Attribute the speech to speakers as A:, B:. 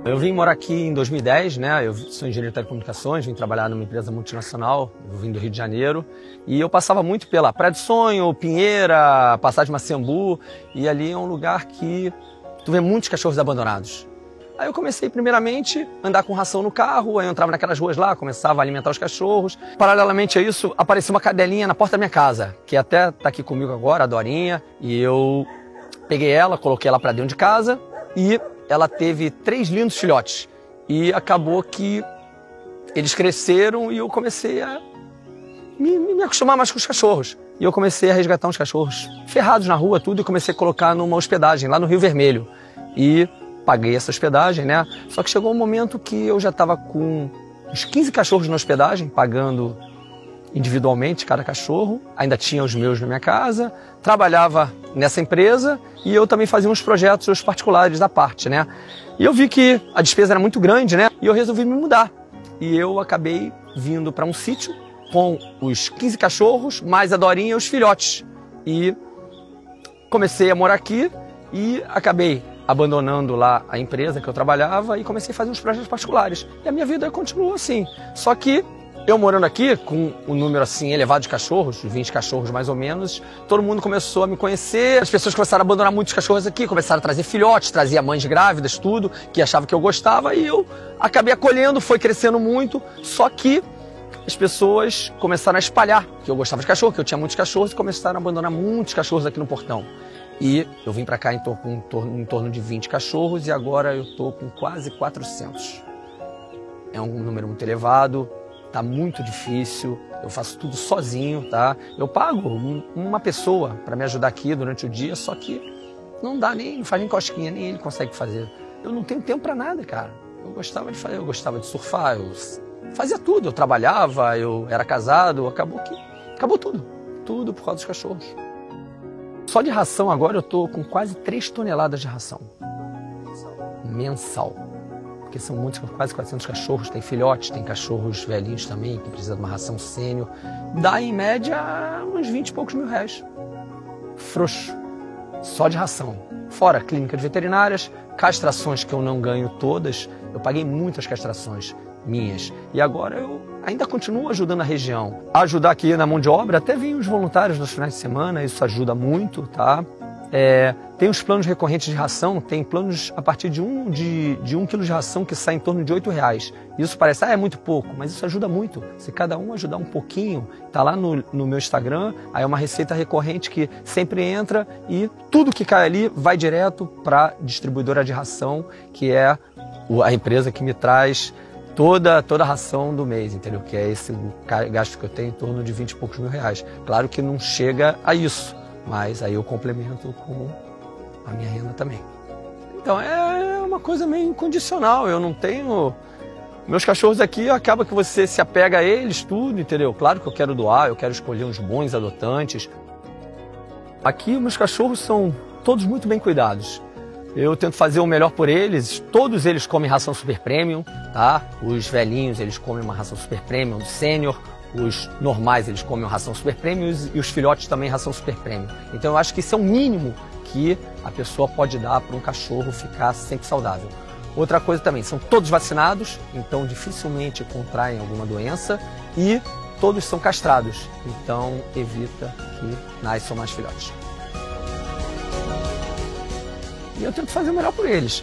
A: Eu vim morar aqui em 2010, né? Eu sou engenheiro de telecomunicações, vim trabalhar numa empresa multinacional, eu vim do Rio de Janeiro, e eu passava muito pela Praia do Sonho, Pinheira, Passagem Macembu, e ali é um lugar que tu vê muitos cachorros abandonados. Aí eu comecei primeiramente a andar com ração no carro, aí eu entrava naquelas ruas lá, começava a alimentar os cachorros. Paralelamente a isso, apareceu uma cadelinha na porta da minha casa, que até tá aqui comigo agora, a Dorinha, e eu peguei ela, coloquei ela pra dentro de casa, e ela teve 3 lindos filhotes. E acabou que eles cresceram e eu comecei a me acostumar mais com os cachorros. E eu comecei a resgatar uns cachorros ferrados na rua, tudo, e comecei a colocar numa hospedagem lá no Rio Vermelho. E paguei essa hospedagem, né? Só que chegou um momento que eu já estava com uns 15 cachorros na hospedagem, pagando individualmente cada cachorro. Ainda tinha os meus na minha casa, trabalhava nessa empresa e eu também fazia uns projetos particulares da parte, né? E eu vi que a despesa era muito grande, né? E eu resolvi me mudar. E eu acabei vindo para um sítio com os 15 cachorros, mais a Dorinha e os filhotes. E comecei a morar aqui e acabei abandonando lá a empresa que eu trabalhava e comecei a fazer uns projetos particulares. E a minha vida continuou assim. Só que eu morando aqui, com um número assim elevado de cachorros, 20 cachorros mais ou menos, todo mundo começou a me conhecer, as pessoas começaram a abandonar muitos cachorros aqui, começaram a trazer filhotes, trazia mães grávidas, tudo, que achavam que eu gostava, e eu acabei acolhendo, foi crescendo muito, só que as pessoas começaram a espalhar que eu gostava de cachorro, que eu tinha muitos cachorros, e começaram a abandonar muitos cachorros aqui no portão. E eu vim pra cá em torno de 20 cachorros, e agora eu tô com quase 400. É um número muito elevado. Tá muito difícil, eu faço tudo sozinho, tá? Eu pago uma pessoa para me ajudar aqui durante o dia, só que não dá não faz nem cosquinha, nem ele consegue fazer. Eu não tenho tempo para nada, cara. Eu gostava de fazer, eu gostava de surfar, eu fazia tudo, eu trabalhava, eu era casado, acabou tudo por causa dos cachorros. Só de ração agora eu tô com quase 3 toneladas de ração. Mensal. Porque são muitos, quase 400 cachorros, tem filhotes, tem cachorros velhinhos também, que precisam de uma ração sênior. Dá em média uns 20 e poucos mil reais. Frouxo. Só de ração. Fora clínicas veterinárias, castrações que eu não ganho todas. Eu paguei muitas castrações minhas. E agora eu ainda continuo ajudando a região. A ajudar aqui na mão de obra, até vêm os voluntários nos finais de semana, isso ajuda muito, tá? Tem os planos recorrentes de ração, tem planos a partir de 1 quilo de ração que sai em torno de R$8. Isso parece, é muito pouco, mas isso ajuda muito. Se cada um ajudar um pouquinho, tá lá no meu Instagram, aí é uma receita recorrente que sempre entra e tudo que cai ali vai direto para a distribuidora de ração, que é a empresa que me traz toda a ração do mês, entendeu? Que é esse o gasto que eu tenho em torno de 20 e poucos mil reais. Claro que não chega a isso, mas aí eu complemento com a minha renda também. Então é uma coisa meio incondicional, eu não tenho... Meus cachorros aqui, acaba que você se apega a eles, tudo, entendeu? Claro que eu quero doar, eu quero escolher uns bons adotantes. Aqui meus cachorros são todos muito bem cuidados. Eu tento fazer o melhor por eles, todos eles comem ração super premium, tá? Os velhinhos, eles comem uma ração super premium, sênior. Os normais, eles comem ração super premium e os filhotes também ração super premium. Então eu acho que isso é o mínimo que a pessoa pode dar para um cachorro ficar sempre saudável. Outra coisa também, são todos vacinados, então dificilmente contraem alguma doença e todos são castrados, então evita que nasçam mais filhotes. E eu tento fazer o melhor por eles.